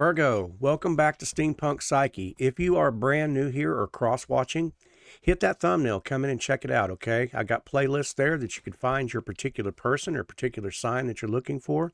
Virgo, welcome back to Steampunk Psyche. If you are brand new here or cross-watching, hit that thumbnail, come in and check it out, okay? I got playlists there that you can find your particular person or particular sign that you're looking for.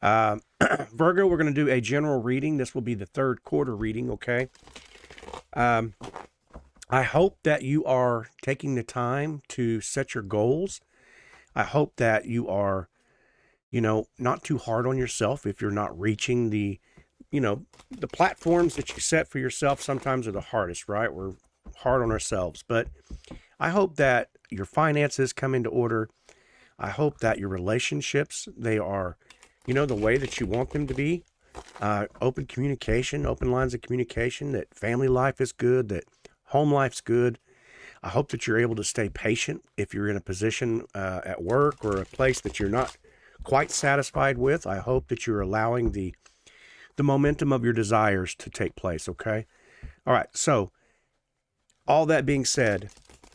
Virgo, we're going to do a general reading. This will be the third quarter reading, okay? I hope that you are taking the time to set your goals. I hope that you are, not too hard on yourself if you're not reaching the platforms that you set for yourself sometimes are the hardest, right? We're hard on ourselves, but I hope that your finances come into order. I hope that your relationships, they are, the way that you want them to be. Open communication, open lines of communication, that family life is good, that home life's good. I hope that you're able to stay patient if you're in a position at work or a place that you're not quite satisfied with. I hope that you're allowing the momentum of your desires to take place, okay? All right, so all that being said,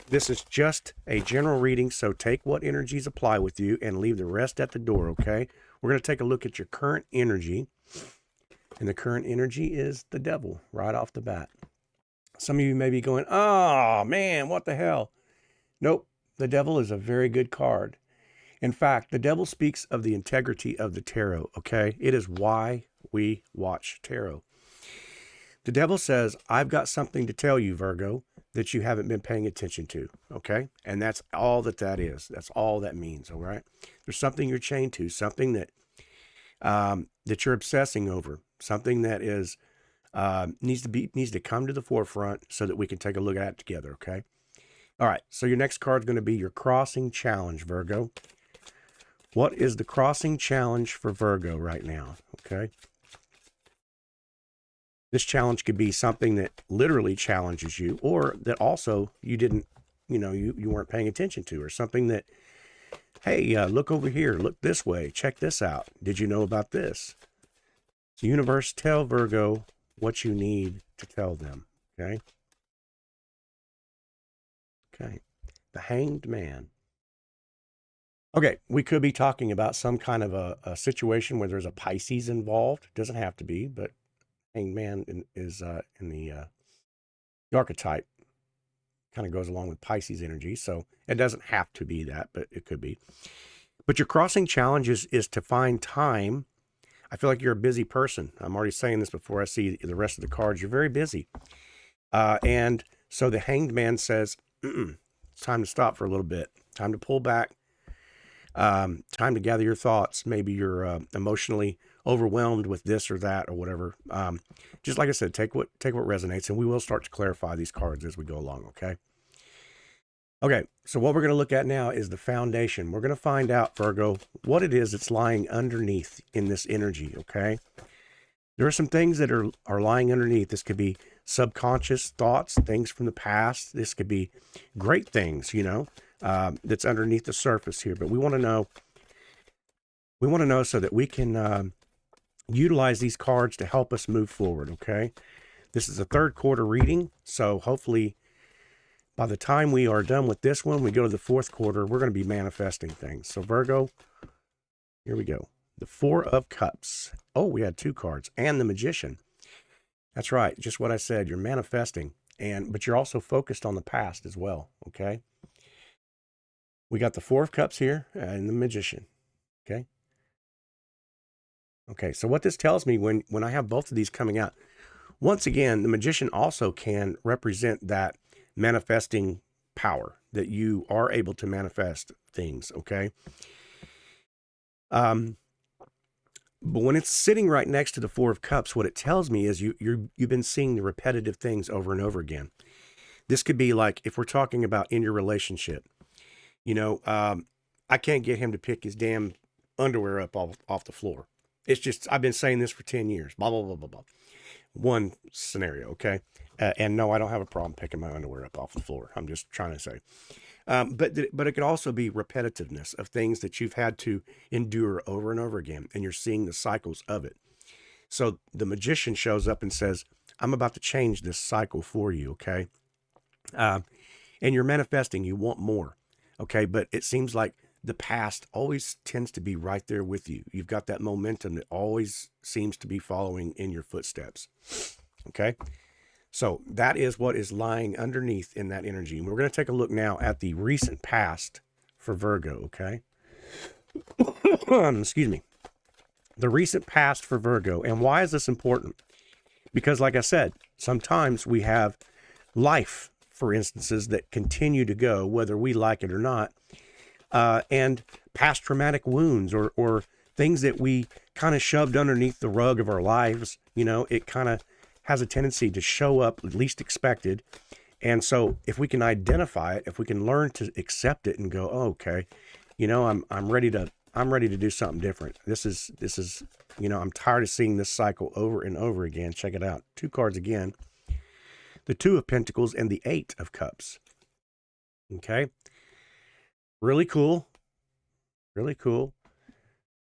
this is just a general reading, so take what energies apply with you and leave the rest at the door, okay? We're going to take a look at your current energy, and the current energy is the devil right off the bat. Some of you may be going, oh, man, what the hell? Nope, the devil is a very good card. In fact, the devil speaks of the integrity of the tarot, okay? It is why we watch tarot. The devil says, I've got something to tell you, Virgo, that you haven't been paying attention to, okay? And that's all that is. That's all that means, all right? There's something you're chained to, something that that you're obsessing over, something that is needs to come to the forefront so that we can take a look at it together, okay? All right, so your next card is going to be your crossing challenge, Virgo. What is the crossing challenge for Virgo right now, okay? This challenge could be something that literally challenges you, or that also you didn't, you weren't paying attention to, or something that, hey, look over here, look this way, check this out. Did you know about this? So universe, tell Virgo what you need to tell them, okay? Okay, the Hanged Man. Okay, we could be talking about some kind of a situation where there's a Pisces involved. It doesn't have to be, but Hanged Man is in the archetype, kind of goes along with Pisces energy. So it doesn't have to be that, but it could be. But your crossing challenge is to find time. I feel like you're a busy person. I'm already saying this before I see the rest of the cards. You're very busy. And so the Hanged Man says, it's time to stop for a little bit. Time to pull back. Time to gather your thoughts. Maybe you're emotionally overwhelmed with this or that or whatever. Just like I said, take what resonates, and we will start to clarify these cards as we go along, okay? Okay, so what we're going to look at now is the foundation. We're going to find out, Virgo, what it is that's lying underneath in this energy, okay? There are some things that are lying underneath. This could be subconscious thoughts, things from the past. This could be great things, that's underneath the surface here. But we want to know so that we can utilize these cards to help us move forward, okay? This is a third quarter reading, so hopefully by the time we are done with this one, we go to the fourth quarter, we're going to be manifesting things. So Virgo, here we go. The Four of Cups. Oh, we had two cards. And the Magician. That's right, just what I said. You're manifesting, but you're also focused on the past as well, okay? We got the Four of Cups here and the Magician, okay? Okay, so what this tells me when I have both of these coming out, once again, the Magician also can represent that manifesting power, that you are able to manifest things, okay? But when it's sitting right next to the Four of Cups, what it tells me is you've been seeing the repetitive things over and over again. This could be like, if we're talking about in your relationship, I can't get him to pick his damn underwear up off the floor. It's just, I've been saying this for 10 years, blah, blah, blah, blah, blah. One scenario, okay? And no, I don't have a problem picking my underwear up off the floor. I'm just trying to say. But it could also be repetitiveness of things that you've had to endure over and over again, and you're seeing the cycles of it. So the Magician shows up and says, I'm about to change this cycle for you, okay? And you're manifesting, you want more, okay? But it seems like the past always tends to be right there with you. You've got that momentum that always seems to be following in your footsteps. Okay. So that is what is lying underneath in that energy. And we're going to take a look now at the recent past for Virgo. Okay. Excuse me. The recent past for Virgo. And why is this important? Because like I said, sometimes we have life, for instances, that continue to go, whether we like it or not. And past traumatic wounds or things that we kind of shoved underneath the rug of our lives, it kind of has a tendency to show up at least expected. And so if we can identify it, if we can learn to accept it and go, oh, okay, I'm ready to do something different. This is, I'm tired of seeing this cycle over and over again. Check it out. 2 cards again. The 2 of Pentacles and the 8 of Cups. Okay. Really cool. Really cool.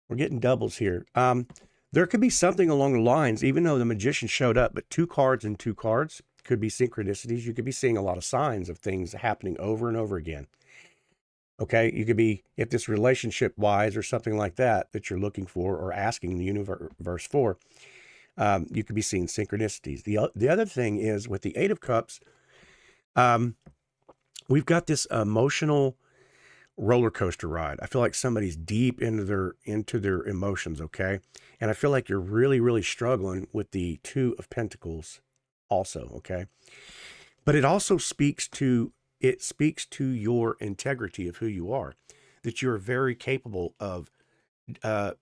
We're getting doubles here. There could be something along the lines, even though the Magician showed up, but 2 cards and 2 cards could be synchronicities. You could be seeing a lot of signs of things happening over and over again. Okay. You could be, if this relationship wise or something like that you're looking for or asking the universe for, you could be seeing synchronicities. The other thing is with the 8 of Cups, we've got this emotional roller coaster ride. I feel like somebody's deep into their emotions, okay? And I feel like you're really, really struggling with the 2 of Pentacles also, okay? But it also speaks to your integrity of who you are, that you're very capable of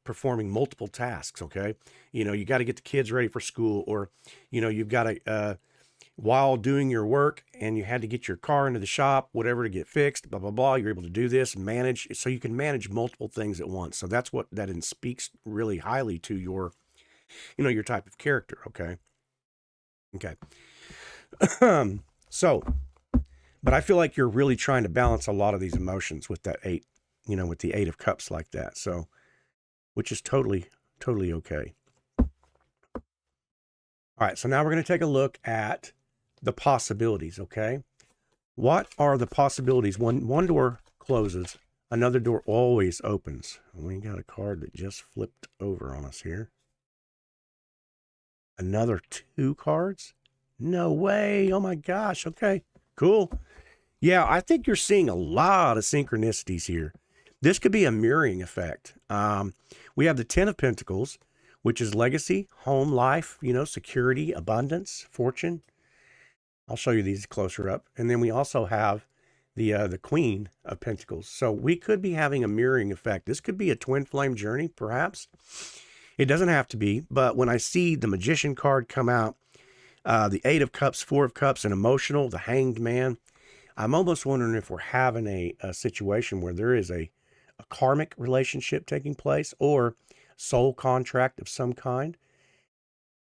performing multiple tasks, okay? You got to get the kids ready for school, or, you've got to, while doing your work and you had to get your car into the shop, whatever, to get fixed, blah, blah, blah. You're able to do this and manage, so you can manage multiple things at once. So that's what that speaks really highly to your, your type of character. Okay. Okay. So, but I feel like you're really trying to balance a lot of these emotions with that 8, with the 8 of Cups like that. So, which is totally, totally okay. All right. So now we're going to take a look at the possibilities, okay? What are the possibilities? When one door closes, another door always opens. We got a card that just flipped over on us here. Another 2 cards? No way. Oh my gosh. Okay, cool. Yeah, I think you're seeing a lot of synchronicities here. This could be a mirroring effect. We have the 10 of Pentacles, which is legacy, home life, security, abundance, fortune. I'll show you these closer up. And then we also have the Queen of Pentacles. So we could be having a mirroring effect. This could be a twin flame journey, perhaps. It doesn't have to be, but when I see the Magician card come out, the 8 of Cups, 4 of Cups, and emotional, the Hanged Man, I'm almost wondering if we're having a situation where there is a karmic relationship taking place, or soul contract of some kind.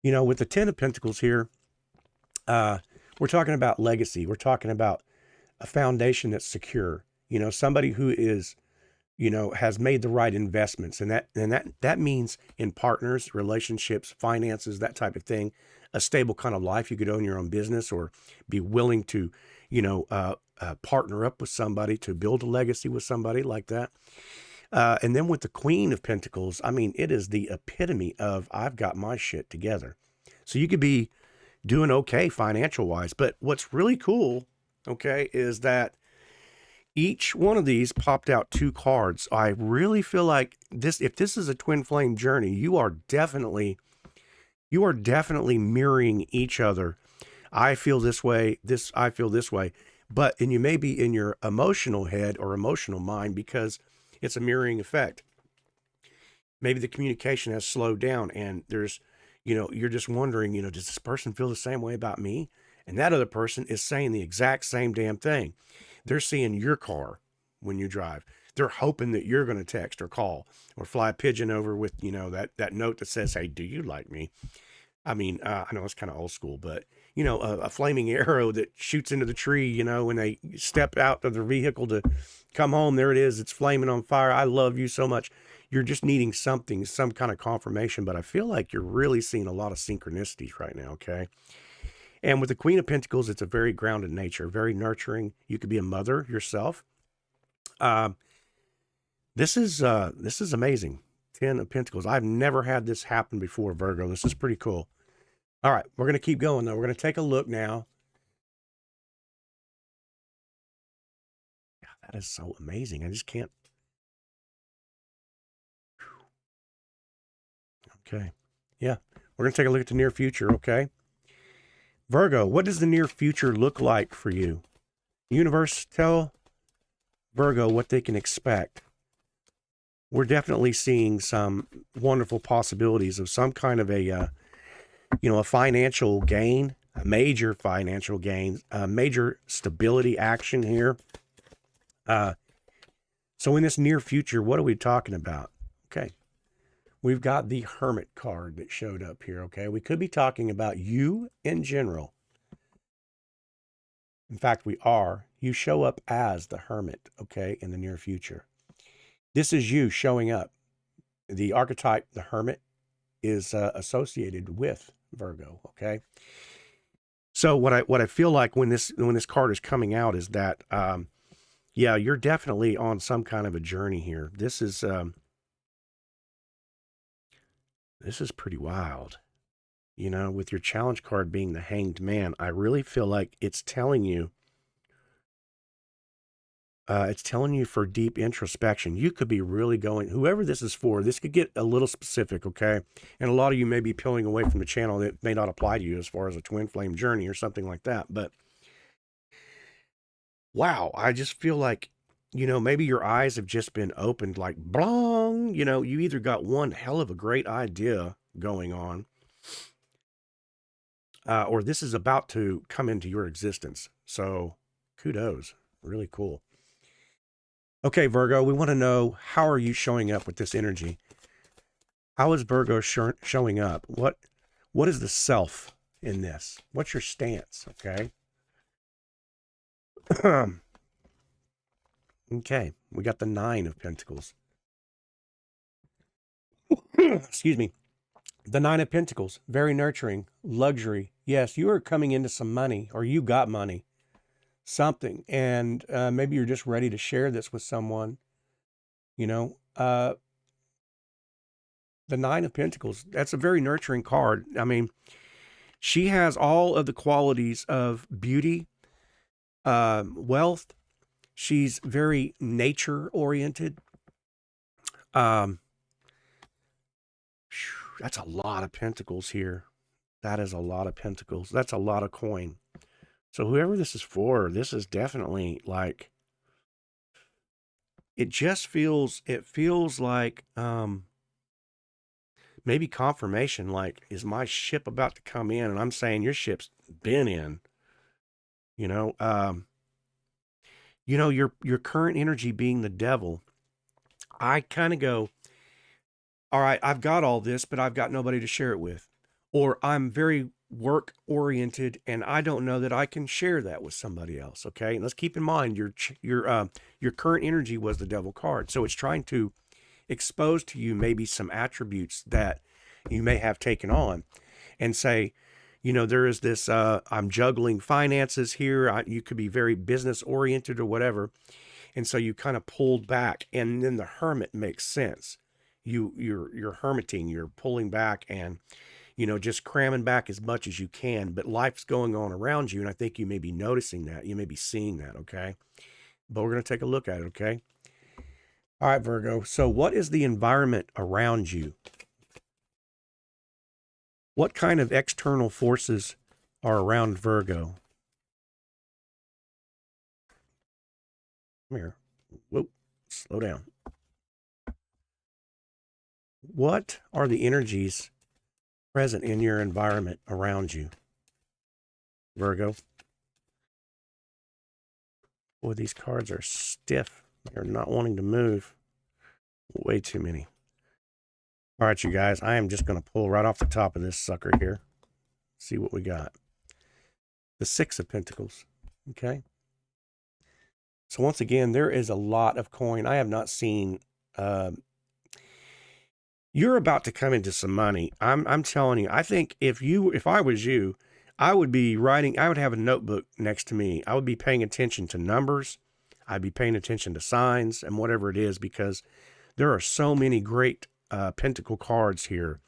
With the 10 of Pentacles here, we're talking about legacy. We're talking about a foundation that's secure. Somebody who is, has made the right investments, and that means in partners, relationships, finances, that type of thing. A stable kind of life. You could own your own business, or be willing to, partner up with somebody to build a legacy with somebody like that. And then with the Queen of Pentacles, I mean, it is the epitome of I've got my shit together. So you could be doing okay financial wise. But what's really cool, okay, is that each one of these popped out 2 cards. I really feel like if this is a twin flame journey, you are definitely mirroring each other. I feel this way, I feel this way. And you may be in your emotional head or emotional mind because it's a mirroring effect. Maybe the communication has slowed down and there's, you're just wondering, does this person feel the same way about me? And that other person is saying the exact same damn thing. They're seeing your car when you drive. They're hoping that you're going to text or call or fly a pigeon over with, that note that says, hey, do you like me? I mean, I know it's kind of old school, but, a flaming arrow that shoots into the tree, when they step out of their vehicle to come home, there it is. It's flaming on fire. I love you so much. You're just needing something, some kind of confirmation, but I feel like you're really seeing a lot of synchronicities right now, okay? And with the Queen of Pentacles, it's a very grounded nature, very nurturing. You could be a mother yourself. This is amazing. 10 of Pentacles. I've never had this happen before, Virgo. This is pretty cool. All right, we're going to keep going, though. We're going to take a look now. God, that is so amazing. I just can't. Okay. Yeah, we're going to take a look at the near future, okay? Virgo, what does the near future look like for you? Universe, tell Virgo what they can expect. We're definitely seeing some wonderful possibilities of some kind of a financial gain, a major financial gain, a major stability action here. So in this near future, what are we talking about? Okay. We've got the Hermit card that showed up here, okay? We could be talking about you in general. In fact, we are. You show up as the Hermit, okay, in the near future. This is you showing up. The archetype, the Hermit, is associated with Virgo, okay? So what I feel like when this card is coming out is that, yeah, you're definitely on some kind of a journey here. This is pretty wild. You know, with your challenge card being the Hanged Man, I really feel like it's telling you for deep introspection. You could be really going, whoever this is for, this could get a little specific, okay? And a lot of you may be peeling away from the channel that may not apply to you as far as a twin flame journey or something like that. But wow, I just feel like, maybe your eyes have just been opened like blong. You either got one hell of a great idea going on, or this is about to come into your existence. So kudos, really cool. Okay, Virgo, we want to know, how are you showing up with this energy? How is Virgo showing up? What is the self in this? What's your stance, okay? Okay, we got the 9 of Pentacles. Excuse me. The 9 of Pentacles, very nurturing, luxury. Yes, you are coming into some money, or you got money, something, and maybe you're just ready to share this with someone. The 9 of Pentacles, that's a very nurturing card. I mean, she has all of the qualities of beauty, wealth. She's very nature oriented. That's a lot of pentacles here. That is a lot of pentacles. That's a lot of coin. So whoever this is for, this is definitely like, it feels like maybe confirmation, like, is my ship about to come in? And I'm saying your ship's been in. Your current energy being the devil. I kind of go, all right, I've got all this, but I've got nobody to share it with. Or I'm very work oriented and I don't know that I can share that with somebody else. Okay. And let's keep in mind your current energy was the devil card. So it's trying to expose to you maybe some attributes that you may have taken on and say, there is this, I'm juggling finances here. You could be very business oriented or whatever. And so you kind of pulled back, and then the Hermit makes sense. You're hermiting, you're pulling back and, just cramming back as much as you can, but life's going on around you. And I think you may be noticing that, you may be seeing that. Okay. But we're going to take a look at it. Okay. All right, Virgo. So what is the environment around you? What kind of external forces are around Virgo? Come here. Whoa, slow down. What are the energies present in your environment around you, Virgo? Boy, these cards are stiff. They're not wanting to move. Way too many. All right, you guys, I am just going to pull right off the top of this sucker here. See what we got. The 6 of Pentacles. Okay. So once again, there is a lot of coin. I have not seen... you're about to come into some money. I'm telling you, I think if I was you, I would be writing, I would have a notebook next to me. I would be paying attention to numbers. I'd be paying attention to signs and whatever it is, because there are so many great pentacle cards here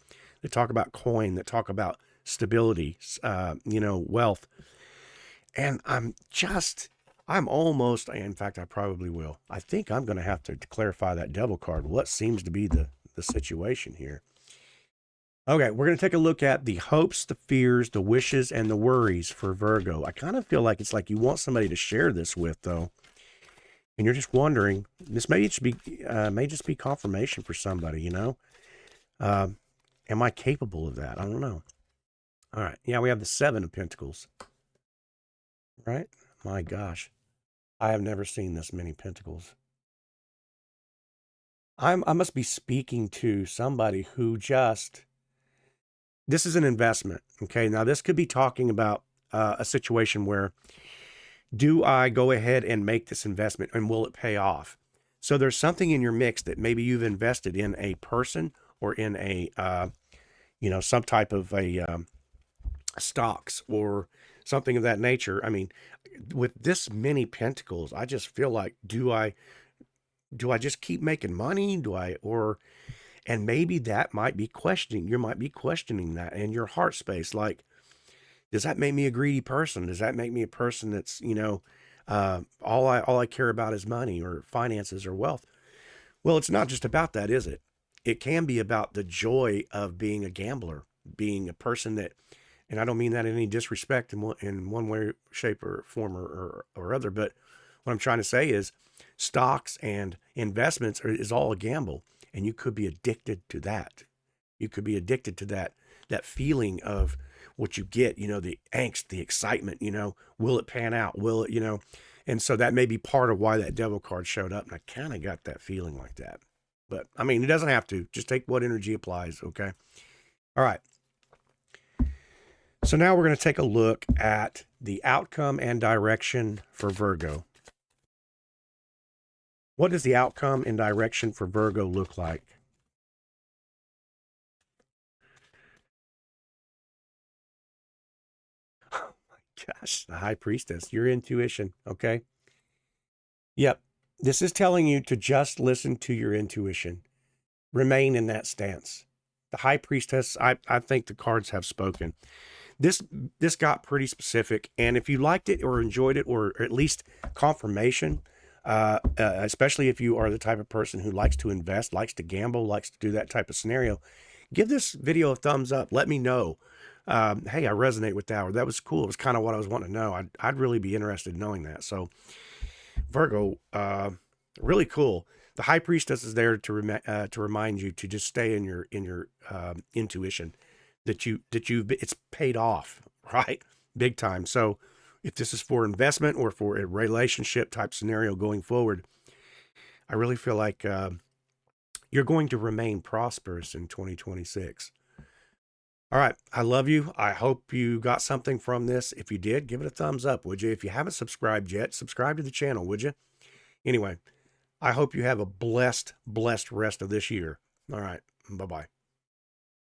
that talk about coin, that talk about stability, wealth. And I'm almost, in fact, I probably will. I think I'm going to have to clarify that devil card. What seems to be the situation here? Okay, we're going to take a look at the hopes, the fears, the wishes, and the worries for Virgo. I kind of feel like it's like you want somebody to share this with, though, and you're just wondering. This may just be confirmation for somebody. Am I capable of that? I don't know. All right, yeah, we have the Seven of Pentacles. Right? My gosh, I have never seen this many pentacles. I must be speaking to somebody who just. This is an investment. Okay. Now, this could be talking about a situation where, do I go ahead and make this investment and will it pay off? So there's something in your mix that maybe you've invested in a person or in a, some type of stocks or something of that nature. I mean, with this many pentacles, I just feel like, do I just keep making money? And maybe that might be questioning. You might be questioning that in your heart space. Like, does that make me a greedy person? Does that make me a person that's, all I care about is money or finances or wealth? Well, it's not just about that, is it? It can be about the joy of being a gambler, being a person that, and I don't mean that in any disrespect in one way, shape, or form or other, but what I'm trying to say is stocks and investments is all a gamble. And you could be addicted to that. You could be addicted to that feeling of what you get, the angst, the excitement, will it pan out? Will it, and so that may be part of why that devil card showed up. And I kind of got that feeling like that. But I mean, it doesn't have to. Just take what energy applies, okay? All right. So now we're going to take a look at the outcome and direction for Virgo. What does the outcome and direction for Virgo look like? Oh my gosh, the High Priestess, your intuition, okay? Yep, this is telling you to just listen to your intuition. Remain in that stance. The High Priestess, I think the cards have spoken. This got pretty specific, and if you liked it or enjoyed it, or at least confirmation, especially if you are the type of person who likes to invest, likes to gamble, likes to do that type of scenario, give this video a thumbs up. Let me know. Hey, I resonate with that, or that was cool. It was kind of what I was wanting to know. I'd really be interested in knowing that. So Virgo, really cool. The High Priestess is there to remind you to just stay in your intuition, that it's paid off, right? Big time. So if this is for investment or for a relationship type scenario going forward, I really feel like you're going to remain prosperous in 2026. All right. I love you. I hope you got something from this. If you did, give it a thumbs up, would you? If you haven't subscribed yet, subscribe to the channel, would you? Anyway, I hope you have a blessed rest of this year. All right. Bye-bye.